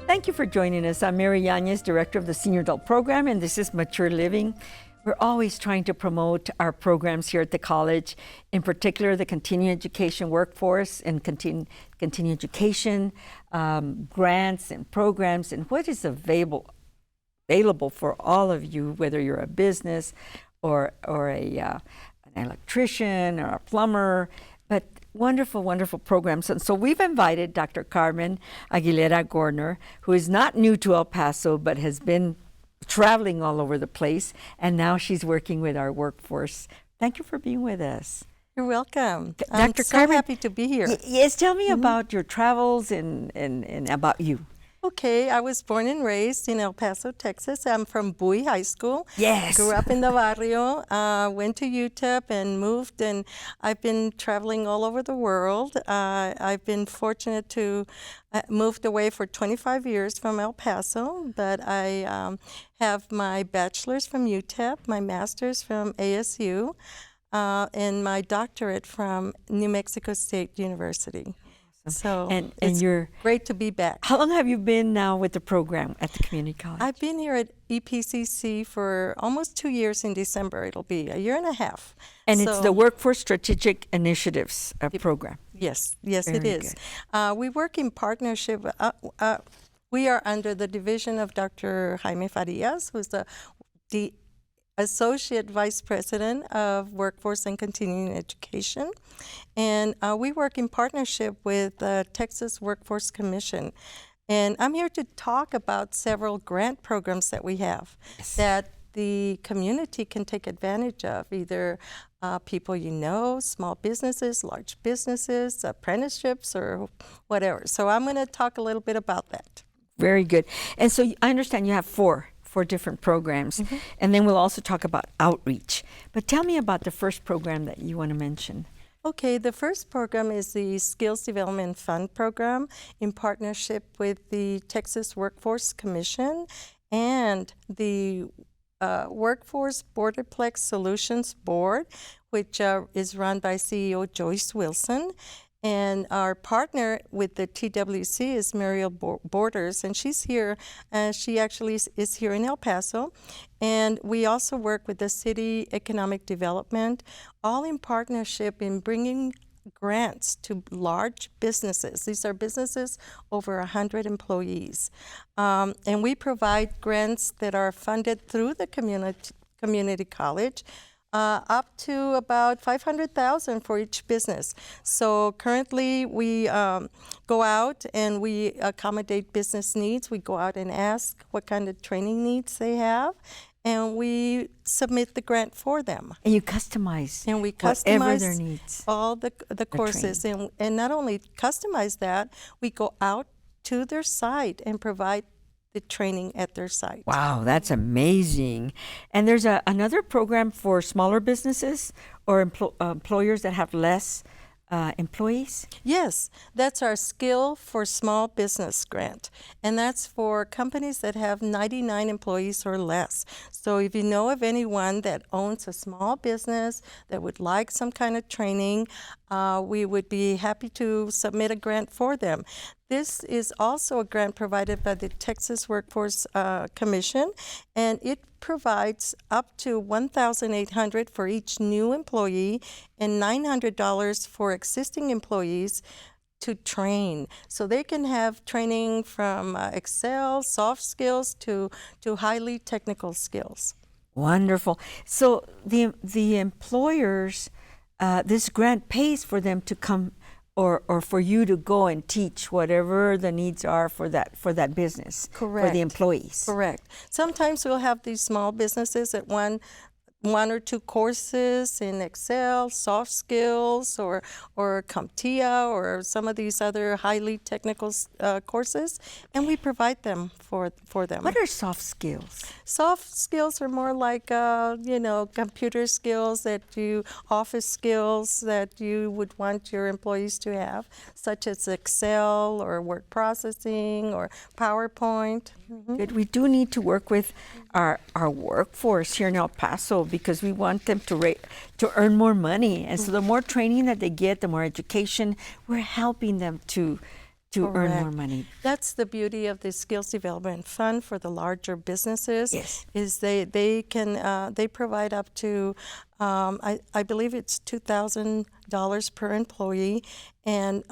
Thank you for joining us. I'm Mary Yanez, Director of the Senior Adult Program, and this is Mature Living. We're always trying to promote our programs here at the college, in particular the continuing education workforce and continuing education, grants and programs, and what is available for all of you, whether you're a business or an electrician or a plumber, but wonderful, wonderful programs. And so we've invited Dr. Carmen Aguilera-Goerner, who is not new to El Paso, but has been traveling all over the place, and now she's working with our workforce. Thank you for being with us. You're welcome. Dr. I'm so Carmen, happy to be here. Yes, tell me about your travels and about you. Okay, I was born and raised in El Paso, Texas. I'm from Bowie High School. Yes. Grew up in the barrio, went to UTEP and moved, and I've been traveling all over the world. I've been fortunate to moved away for 25 years from El Paso, but I have my bachelor's from UTEP, my master's from ASU, and my doctorate from New Mexico State University. So and it's you're great to be back. How long have you been now with the program at the community college? I've been here at EPCC for almost 2 years in December. It'll be a year and a half. And it's the Workforce Strategic Initiatives program. Yes, Very it is. We work in partnership. We are under the division of Dr. Jaime Farias, who's the Associate Vice President of Workforce and Continuing Education. And we work in partnership with the Texas Workforce Commission. And I'm here to talk about several grant programs that we have that the community can take advantage of, either people you know, small businesses, large businesses, apprenticeships, or whatever. So I'm going to talk a little bit about that. Very good. And so I understand you have four different programs, and then we'll also talk about outreach. But tell me about the first program that you want to mention. Okay, the first program is the Skills Development Fund program in partnership with the Texas Workforce Commission and the Workforce Borderplex Solutions Board, which is run by CEO Joyce Wilson. And our partner with the TWC is Muriel Borders, and she's here. She actually is here in El Paso. And we also work with the City Economic Development, all in partnership in bringing grants to large businesses. These are businesses over 100 employees. And we provide grants that are funded through the community college, up to about $500,000 for each business. So currently we go out and we accommodate business needs. We go out and ask what kind of training needs they have, and we submit the grant for them. And you customize. And we whatever their needs. All the courses. And not only customize that, we go out to their site and provide the training at their site. Wow, that's amazing. And there's another program for smaller businesses or employers that have less employees? Yes, that's our Skill for Small Business grant. And that's for companies that have 99 employees or less. So if you know of anyone that owns a small business that would like some kind of training, we would be happy to submit a grant for them. This is also a grant provided by the Texas Workforce Commission, and it provides up to $1,800 for each new employee and $900 for existing employees to train. So they can have training from Excel, soft skills to highly technical skills. Wonderful. So the employers, this grant pays for them to come or for you to go and teach whatever the needs are for that business. Correct. For the employees. Correct. Sometimes we'll have these small businesses that one or two courses in Excel, soft skills, or CompTIA, or some of these other highly technical courses, and we provide them for them. What are soft skills? Soft skills are more like, computer skills office skills that you would want your employees to have, such as Excel or word processing or PowerPoint. Good. We do need to work with our workforce here in El Paso because we want them to earn more money. And so the more training that they get, the more education, we're helping them to to earn more Correct. money. That's the beauty of the Skills Development Fund for the larger businesses. Yes. Is they can they provide up to I believe it's $2,000 per employee, and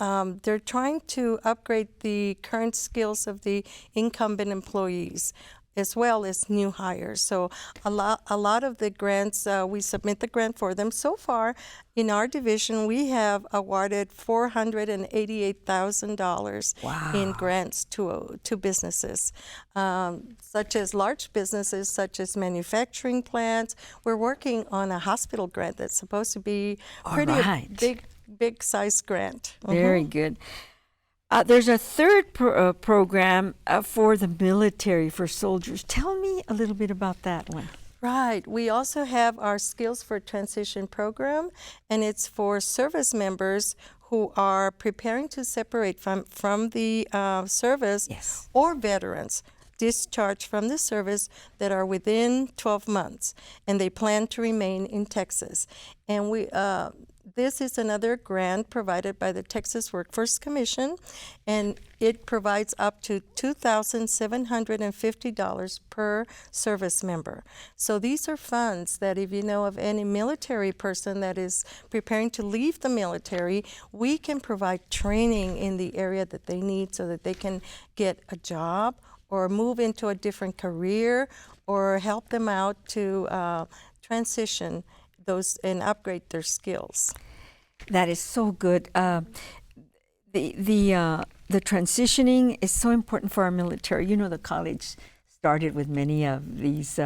they're trying to upgrade the current skills of the incumbent employees as well as new hires. So a lot of the grants, we submit the grant for them. So far, in our division, we have awarded $488,000 in grants to businesses, such as large businesses, such as manufacturing plants. We're working on a hospital grant that's supposed to be pretty big size grant. Very good. There's a third program for the military, for soldiers. Tell me a little bit about that one. Right. We also have our Skills for Transition program, and it's for service members who are preparing to separate from the service, Yes. or veterans discharged from the service that are within 12 months, and they plan to remain in Texas. And this is another grant provided by the Texas Workforce Commission, and it provides up to $2,750 per service member. So these are funds that if you know of any military person that is preparing to leave the military, we can provide training in the area that they need so that they can get a job or move into a different career, or help them out to transition those and upgrade their skills. That is so good. The transitioning is so important for our military. You know, the college started with many of these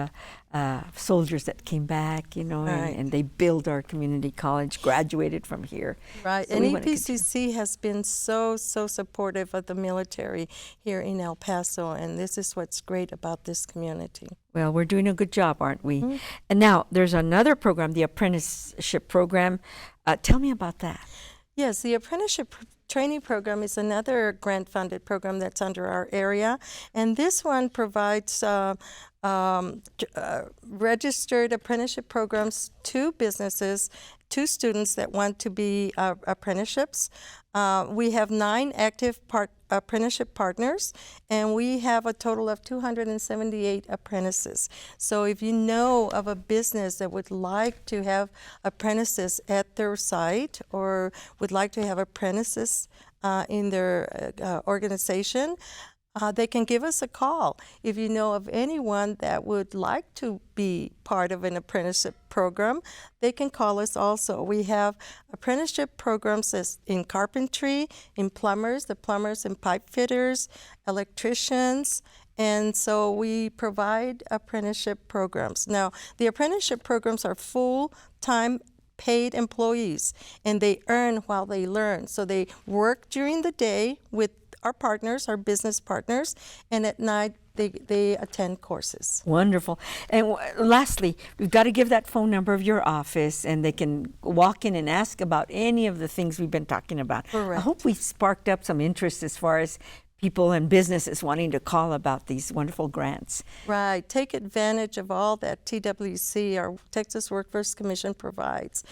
soldiers that came back, you know, Right. and they built our community college, graduated from here. Right, So and we wanna EPCC has been so supportive of the military here in El Paso, and this is what's great about this community. Well, we're doing a good job, aren't we? Mm-hmm. And now there's another program, the apprenticeship program. Tell me about that. Yes, the apprenticeship training program is another grant-funded program that's under our area, and this one provides registered apprenticeship programs to businesses, to students that want to be apprenticeships. We have 9 active apprenticeship partners, and we have a total of 278 apprentices. So if you know of a business that would like to have apprentices at their site, or would like to have apprentices in their organization, they can give us a call. If you know of anyone that would like to be part of an apprenticeship program, they can call us also. We have apprenticeship programs in carpentry, in plumbers, the plumbers and pipe fitters, electricians, and so we provide apprenticeship programs. Now, the apprenticeship programs are full-time paid employees, and they earn while they learn. So they work during the day with our partners, our business partners, and at night they attend courses. Wonderful. And lastly, we've got to give that phone number of your office, and they can walk in and ask about any of the things we've been talking about. Correct. I hope we sparked up some interest as far as people and businesses wanting to call about these wonderful grants. Right. Take advantage of all that TWC, our Texas Workforce Commission, provides.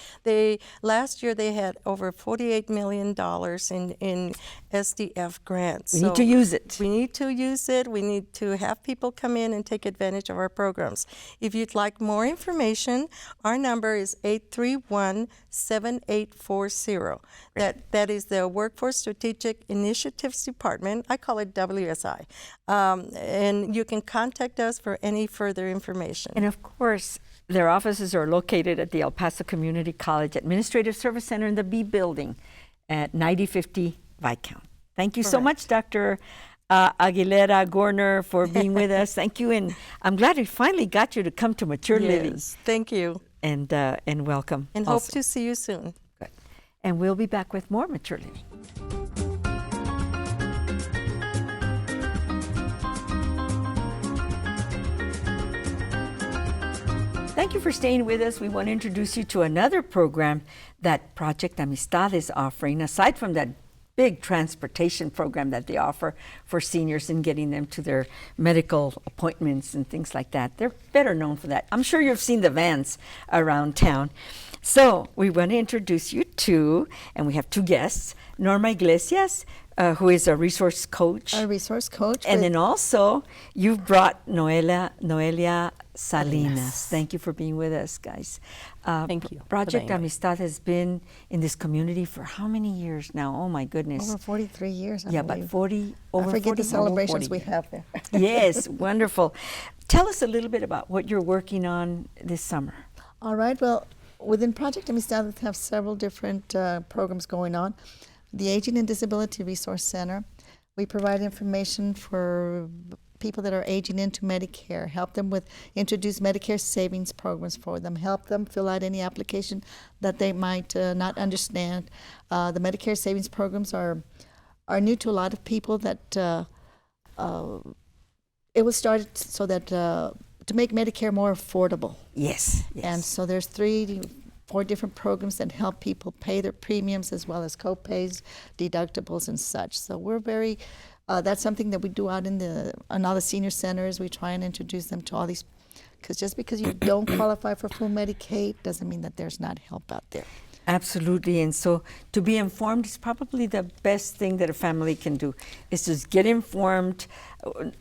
Last year they had over $48 million in SDF grants. We need to use it. We need to use it. We need to have people come in and take advantage of our programs. If you'd like more information, our number is 831-7840. That is the Workforce Strategic Initiatives Department. I call it WSI. And you can contact us for any further information. And of course, their offices are located at the El Paso Community College Administrative Service Center in the B building at 9050 Viscount. Thank you so much, Dr. Aguilera-Goerner, for being with us. Thank you, and I'm glad we finally got you to come to Mature Living. Yes, thank you. And welcome. And also. hope to see you soon. Good. And we'll be back with more Mature Living. Thank you for staying with us. We want to introduce you to another program that Project Amistad is offering, aside from that big transportation program that they offer for seniors and getting them to their medical appointments and things like that. They're better known for that. I'm sure you've seen the vans around town. So we want to introduce you to, and we have two guests, Norma Iglesias, who is a resource coach. A resource coach. And then also, you've brought Noelia Salinas. Thank you for being with us, guys. Thank you. Project Amistad has been in this community for how many years now? Oh, my goodness. Over 43 years, I Yeah, believe. but 40, over I forget 40, the celebrations 40 we years. have there. Yes, wonderful. Tell us a little bit about what you're working on this summer. All right, well, within Project Amistad, we have several different programs going on. The Aging and Disability Resource Center, we provide information for people that are aging into Medicare, help them with, introduce Medicare savings programs for them, help them fill out any application that they might not understand. The Medicare savings programs are new to a lot of people that it was started so that to make Medicare more affordable. Yes. And so there's 3 to 4 different programs that help people pay their premiums as well as co-pays, deductibles, and such. So we're very, that's something that we do out on all the senior centers. We try and introduce them to all these, because just because you don't qualify for full Medicaid doesn't mean that there's not help out there. Absolutely. And so to be informed is probably the best thing that a family can do, is just get informed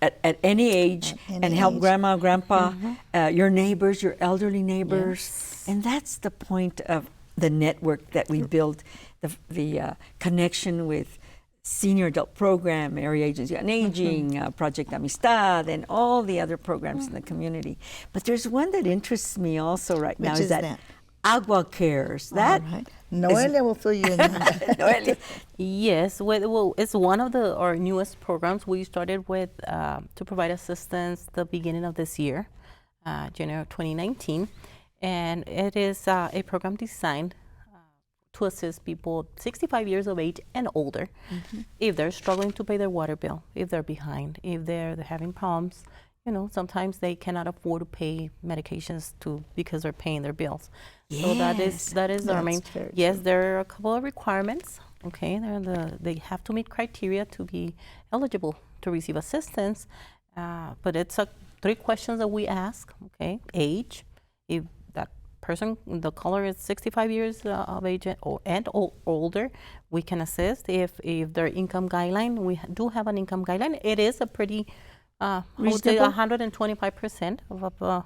at any age and help grandma, grandpa, your neighbors, your elderly neighbors. Yes. And that's the point of the network that we build, the connection with Senior Adult Program, Area Agency on Aging, Project Amistad, and all the other programs in the community. But there's one that interests me also right now. Which is that? Agua Cares. That All right. Noelia will fill you in on that. Noelia. Yes, well, it's one of our newest programs. We started with to provide assistance the beginning of this year, January 2019, and it is a program designed to assist people 65 years of age and older if they're struggling to pay their water bill, if they're behind, if they're having problems. You know, sometimes they cannot afford to pay medications because they're paying their bills. So that is our main. Yes, there are a couple of requirements. Okay, they have to meet criteria to be eligible to receive assistance. But it's 3 questions that we ask. Okay, age, if that person, the caller is 65 years of age and older, we can assist. If their income guideline, we do have an income guideline. It is a pretty I would say 125% of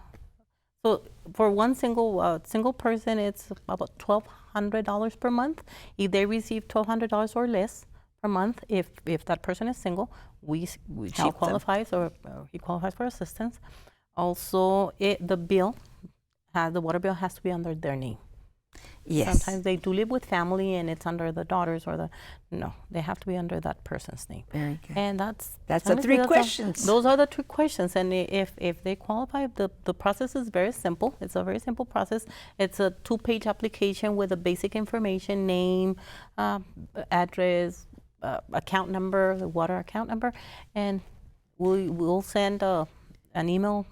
so for one single person, it's about $1,200 per month. If they receive $1,200 or less per month, if that person is single, she qualifies or he qualifies for assistance. Also, the water bill has to be under their name. Yes. Sometimes they do live with family and it's under the daughters no, they have to be under that person's name. Very good. And that's the 3 questions. Those are the 3 questions. And if they qualify, the process is very simple. It's a very simple process. It's a 2-page application with the basic information, name, address, account number, the water account number. And we'll send an email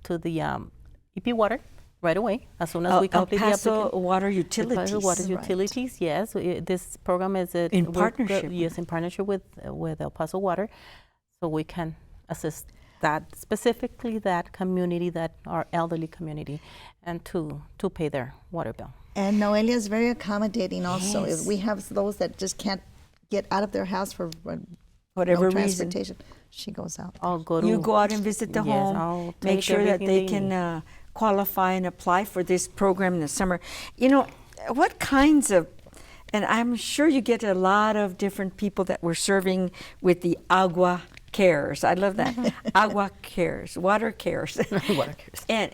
to the EP Water right away, as soon as we complete the application. El Paso Water Utilities. El Paso Water Utilities, yes. This program is in partnership. Yes, in partnership with El Paso Water, so we can assist specifically that community, that our elderly community, and to pay their water bill. And Noelia is very accommodating also. Yes. If we have those that just can't get out of their house for Whatever no reason. transportation, she goes out. You go out and visit the home, I'll make take sure that they everything can qualify and apply for this program in the summer. You know, what kinds of, and I'm sure you get a lot of different people that we're serving with the Agua Cares. I love that. Agua Cares, Water Cares. Water cares. And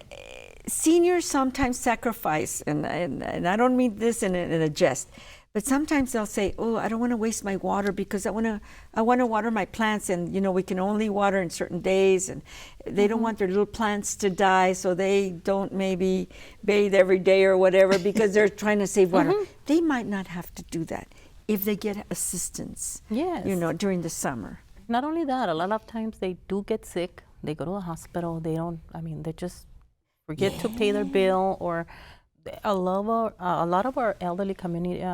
seniors sometimes sacrifice, and I don't mean this in a jest, but sometimes they'll say, "Oh, I don't want to waste my water because I want to water my plants, and you know we can only water in certain days, and they don't want their little plants to die, so they don't maybe bathe every day or whatever because they're trying to save water." They might not have to do that if they get assistance. Yes. You know, during the summer. Not only that, a lot of times they do get sick. They go to the hospital. They don't. I mean, they just forget to pay their bill, or a lot of our elderly community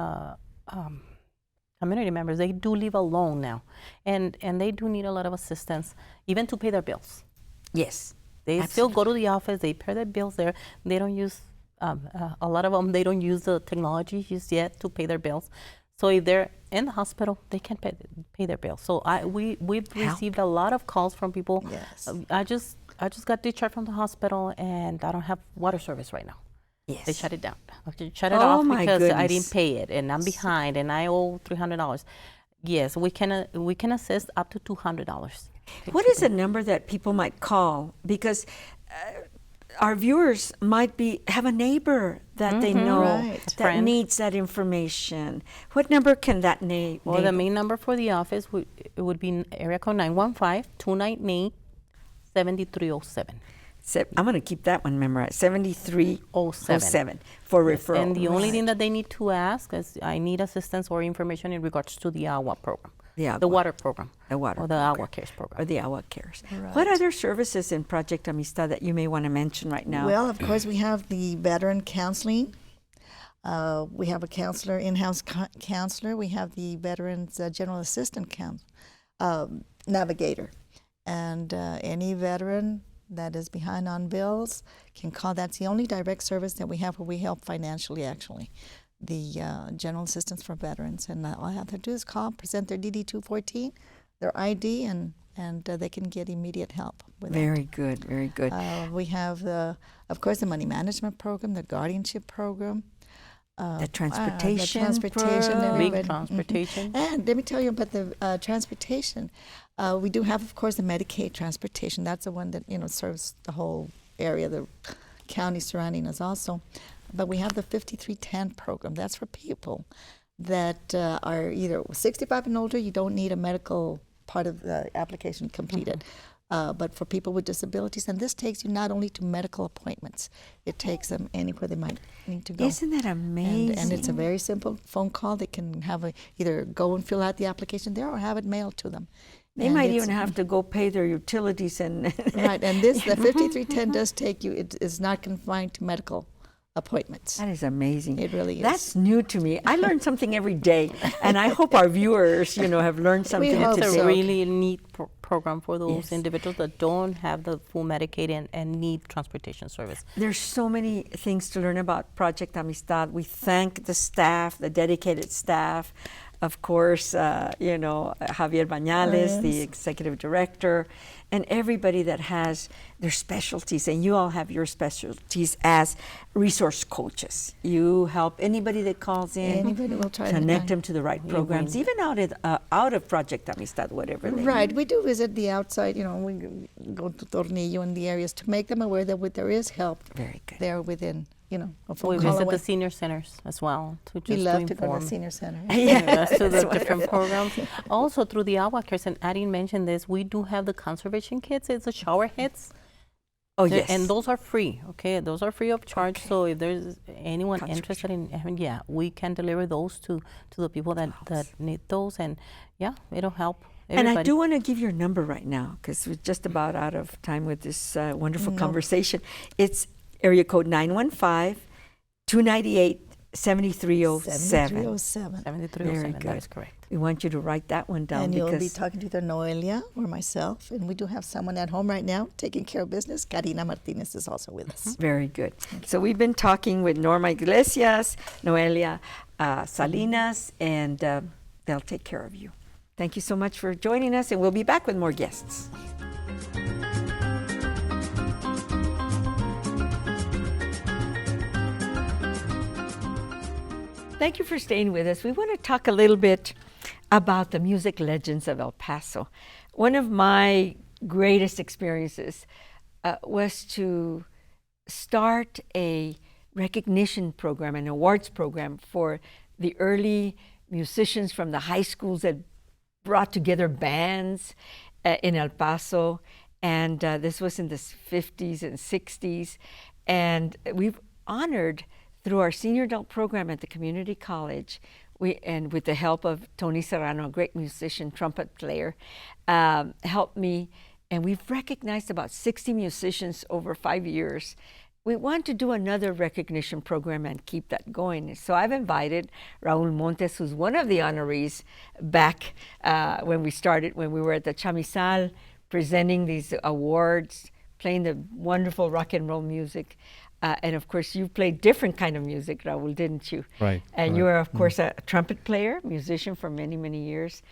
members, they do live alone now, and they do need a lot of assistance, even to pay their bills. Yes. They still go to the office. They pay their bills there. They don't use A lot of them, they don't use the technology just yet to pay their bills. So if they're in the hospital, they can't pay their bills. So we've received a lot of calls from people. Yes. I just got discharged from the hospital and I don't have water service right now. Yes. They shut it down. They shut it Oh, off my because I goodness. didn't pay it and I'm behind and I owe $300. Yes, we can assist up to $200. What is a number that people might call? Because our viewers might have a neighbor that they know Right. that Friend. needs that information. What number can that name? Well, the main number for the office would be area code 915-298-7307. I'm going to keep that one memorized. 7307 for referral. And the only thing that they need to ask is, I need assistance or information in regards to the AGUA program. The The agua. water program. The water Or the program. AGUA Cares program. Or the AGUA Cares. What other services in Project Amistad that you may want to mention right now? Well, of course, we have the veteran counseling. We have a counselor, in-house counselor. We have the veterans general assistant navigator. And any veteran that is behind on bills can call. That's the only direct service that we have where we help financially, actually. The general assistance for veterans. And all I have to do is call, present their DD-214, their ID, and they can get immediate help with that. Very good, very good. We have, of course, the money management program, the guardianship program. The transportation and program. Big everybody. transportation. And let me tell you about the transportation. We do have, of course, the Medicaid transportation. That's the one that serves the whole area, the county surrounding us also. But we have the 5310 program. That's for people that are either 65 and older. You don't need a medical part of the application completed. But for people with disabilities, and this takes you not only to medical appointments, it takes them anywhere they might need to go. Isn't that amazing? And it's a very simple phone call. They can have either go and fill out the application there or have it mailed to them. They And might it's- even have to go pay their utilities and Right, and the 5310 does take you, it is not confined to medical appointments. That is amazing. It really is. That's new to me. I learn something every day, and I hope our viewers, have learned something hope It's today. a so. really neat program for those Yes. individuals that don't have the full Medicaid and need transportation service. There's so many things to learn about Project Amistad. We thank the staff, the dedicated staff. Of course, Javier Bañales, the executive director, and everybody that has their specialties. And you all have your specialties as resource coaches. You help anybody that calls in. Anybody will try to connect find- them to the right programs, even out of Project Amistad, whatever they Right, need. we do visit the outside, we go to Tornillo and the areas to make them aware that there is help Very good. there within, a We phone call visit away. the senior centers as well to We just love to to go to inform. the senior center. Yeah, To the that's different wonderful. programs. Also through the AGUA Cares, and I didn't mention this, we do have the conservation kits. It's the shower heads. Oh, yes. And those are free, okay? Those are free of charge. So if there's anyone interested in having, we can deliver those to the people that need those. And it'll help everybody. And I do want to give your number right now because we're just about out of time with this wonderful conversation. It's area code 915-298-7307. 7307. 7307, Very that good. is correct. We want you to write that one down And you'll be because talking to either Noelia or myself. And we do have someone at home right now taking care of business. Karina Martinez is also with us. very good. So we've been talking with Norma Iglesias, Noelia Salinas, and they'll take care of you. Thank you so much for joining us, and we'll be back with more guests. Thank you for staying with us. We want to talk a little bit about the music legends of El Paso. One of my greatest experiences was to start a recognition program, an awards program for the early musicians from the high schools that brought together bands in El Paso. And this was in the 50s and 60s. And we've honored through our senior adult program at the community college, and with the help of Tony Serrano, a great musician, trumpet player, helped me. And we've recognized about 60 musicians over 5 years. We want to do another recognition program and keep that going. So I've invited Raul Montes, who's one of the honorees, back when we were at the Chamizal, presenting these awards, playing the wonderful rock and roll music. And of course, you played different kind of music, Raul, didn't you? Right. And you right. are, of course, a trumpet player, musician for many, many years.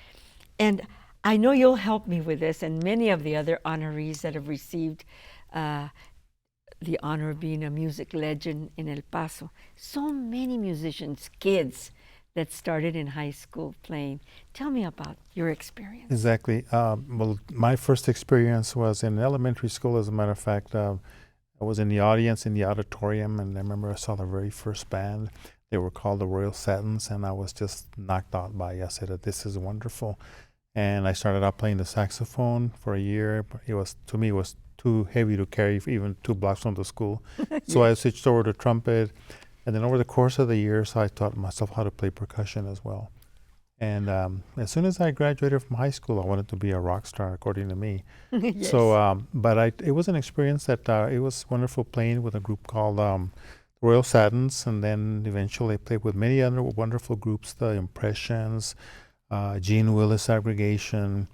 And I know you'll help me with this and many of the other honorees that have received the honor of being a music legend in El Paso. So many musicians, kids, that started in high school playing. Tell me about your experience. Exactly. Well, my first experience was in elementary school, as a matter of fact. I was in the audience in the auditorium, and I remember I saw the very first band. They were called the Royal Satins, and I was just knocked out by it. I said, this is wonderful. And I started out playing the saxophone for a year. But to me, it was too heavy to carry even 2 blocks from the school. So I switched over to trumpet. And then over the course of the years, I taught myself how to play percussion as well. And as soon as I graduated from high school, I wanted to be a rock star, according to me. Yes. So, it was an experience that it was wonderful playing with a group called Royal Satins, and then eventually I played with many other wonderful groups, the Impressions, Gene Willis Aggregation,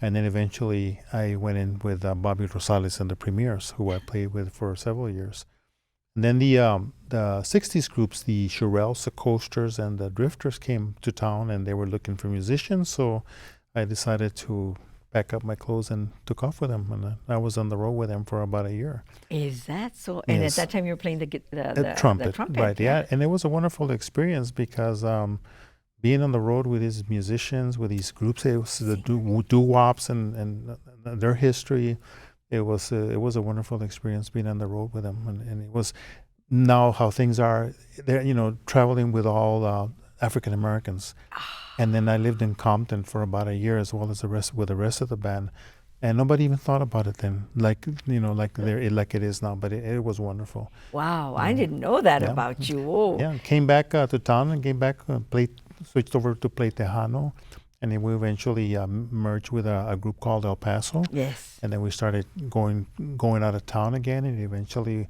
and then eventually I went in with Bobby Rosales and the Premiers, who I played with for several years. And then the 60s groups, the Shirelles, the Coasters, and the Drifters came to town, and they were looking for musicians. So I decided to pack up my clothes and took off with them. And I was on the road with them for about a year. Is that so? And Yes. at that time, you were playing the Trumpet, trumpet, right? Yeah, and it was a wonderful experience because being on the road with these musicians, with these groups, it was the doo-wops and their history. It was a wonderful experience being on the road with them, and it was now how things are. They're traveling with all African Americans, and then I lived in Compton for about a year as well as the rest of the band, and nobody even thought about it then, like it is now. But it was wonderful. Wow, I didn't know that Yeah. about you. Oh. Yeah, came back to town and came back switched over to play Tejano. And then we eventually merged with a group called El Paso. Yes. And then we started going out of town again. And eventually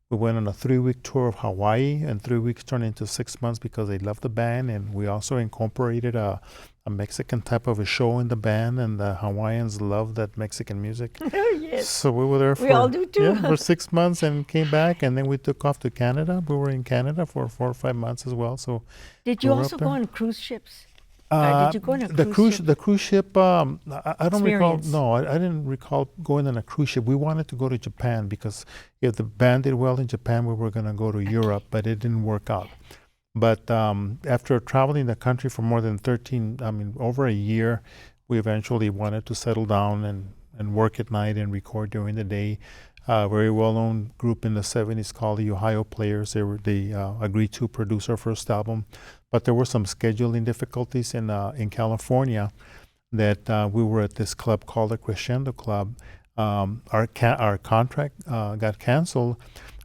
we went on a 3-week tour of Hawaii. And 3 weeks turned into 6 months because they loved the band. And we also incorporated a Mexican type of a show in the band. And the Hawaiians love that Mexican music. Oh, yes. So we were there We all do too. for 6 months and came back. And then we took off to Canada. We were in Canada for 4 or 5 months as well. So Did you we were also up go there. on cruise ships? Uh, did you go on a the cruise ship? The cruise ship. I don't recall. Experience. No, I didn't recall going on a cruise ship. We wanted to go to Japan because if the band did well in Japan, we were going to go to Europe, but it didn't work out. But after traveling the country for more than over a year, we eventually wanted to settle down and work at night and record during the day. A very well-known group in the 70s called the Ohio Players. They agreed to produce our first album, but there were some scheduling difficulties in California that we were at this club called the Crescendo Club. Our contract got canceled,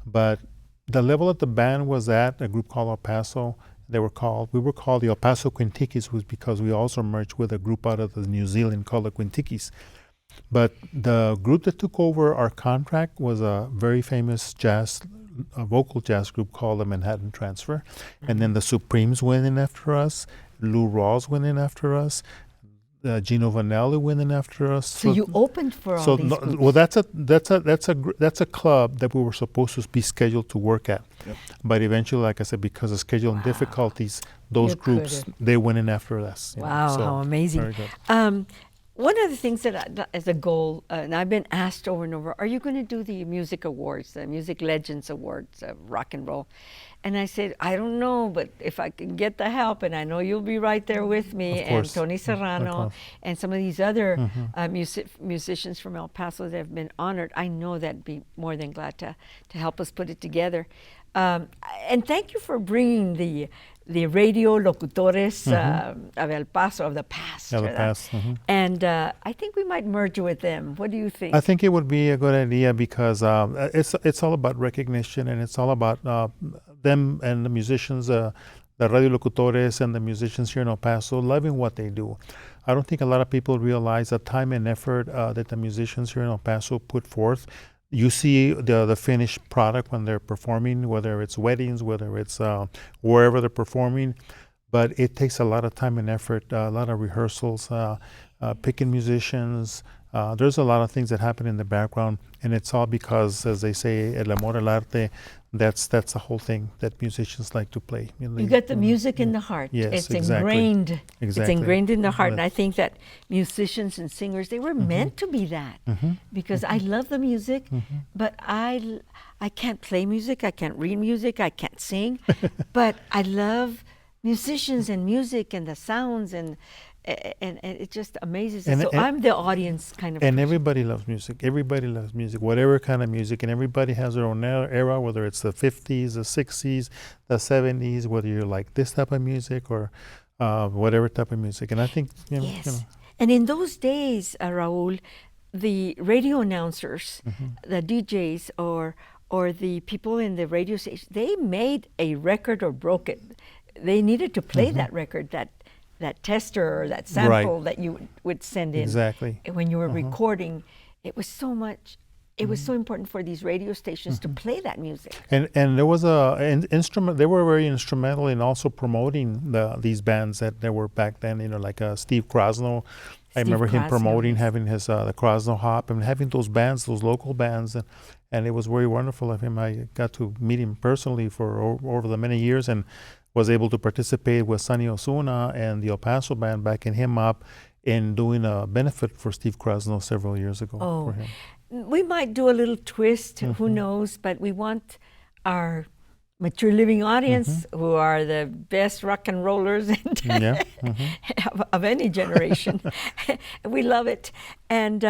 but the level that the band was at, a group called El Paso, we were called the El Paso Quintikis, was because we also merged with a group out of New Zealand called the Quintikis. But the group that took over our contract was a very famous vocal jazz group called the Manhattan Transfer. And then the Supremes went in after us, Lou Rawls went in after us, Gino Vanelli went in after us. So you opened for all these groups. Well, that's a club that we were supposed to be scheduled to work at. Yep. But eventually, like I said, because of scheduling difficulties, those You groups, couldn't. they went in after us. Wow, So, how amazing. very good. One of the things that as a goal, and I've been asked over and over, are you going to do the music awards, the Music Legends Awards, rock and roll? And I said, I don't know, but if I can get the help, and I know you'll be right there with me, Of and course. Tony Of Serrano, course. and some of these other musicians from El Paso that have been honored, I know that'd be more than glad to help us put it together. And thank you for bringing the radio locutores of El Paso, of the past. Yeah, the ¿verdad? past. And I think we might merge with them. What do you think? I think it would be a good idea because it's all about recognition, and it's all about them and the musicians, the radio locutores and the musicians here in El Paso loving what they do. I don't think a lot of people realize the time and effort that the musicians here in El Paso put forth. You see the finished product when they're performing, whether it's weddings, whether it's wherever they're performing, but it takes a lot of time and effort, a lot of rehearsals, picking musicians, There's a lot of things that happen in the background, and it's all because, as they say, el amor al arte. That's the whole thing that musicians like to play. You got the music in the heart. Yes, it's exactly. ingrained. Exactly. It's ingrained in the heart, and That- I think that musicians and singers, they were meant to be that. Because I love the music, but I can't play music, I can't read music, I can't sing, but I love musicians and music and the sounds, and it just amazes me. And- So and- I'm the audience kind of And person. everybody loves music. Everybody loves music, whatever kind of music. And everybody has their own era, whether it's the 50s, the 60s, the 70s, whether you like this type of music or whatever type of music. And I think, Yes. And in those days, Raul, the radio announcers, the DJs, or the people in the radio station, they made a record or broke it. They needed to play that record, that tester or that sample that you would send in. Exactly. When you were recording, it was so much. It was so important for these radio stations to play that music. And there was an instrument. They were very instrumental in also promoting these bands that there were back then. Like Steve Krasno. I remember him Krasno, promoting, yes. having his the Krasno Hop, and having those bands, those local bands, and it was very wonderful of him. I got to meet him personally for over the many years, and was able to participate with Sonny Osuna and the El Paso band, backing him up in doing a benefit for Steve Krasno several years ago. Oh, For him. we might do a little twist, who knows, but we want our mature living audience, who are the best rock and rollers Yeah. of any generation. We love it. And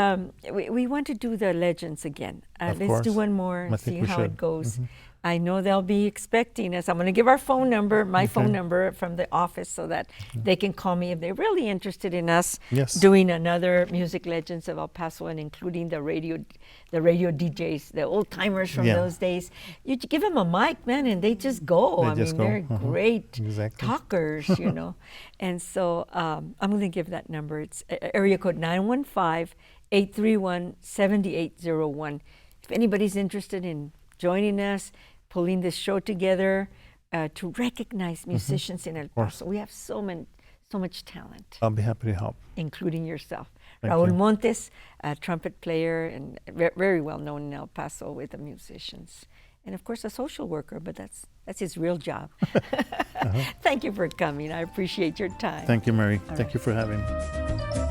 we want to do the legends again. Of Let's course. do one more and I see think we how should. it goes. I know they'll be expecting us. I'm going to give our phone number, my phone Okay. number from the office, so that they can call me if they're really interested in us Yes. doing another Music Legends of El Paso, and including the radio DJs, the old timers from Yeah. those days. You give them a mic, man, and they just go. They just go. They're great Exactly. talkers, And so I'm going to give that number. It's area code 915-831-7801. If anybody's interested in joining us, pulling this show together to recognize musicians in El Paso. We have so much talent, I'll be happy to help. including yourself. Thank Raul you. Montes, a trumpet player and very well known in El Paso with the musicians. And of course, a social worker, but that's his real job. Thank you for coming. I appreciate your time. Thank you, Mary. Thank you for having me.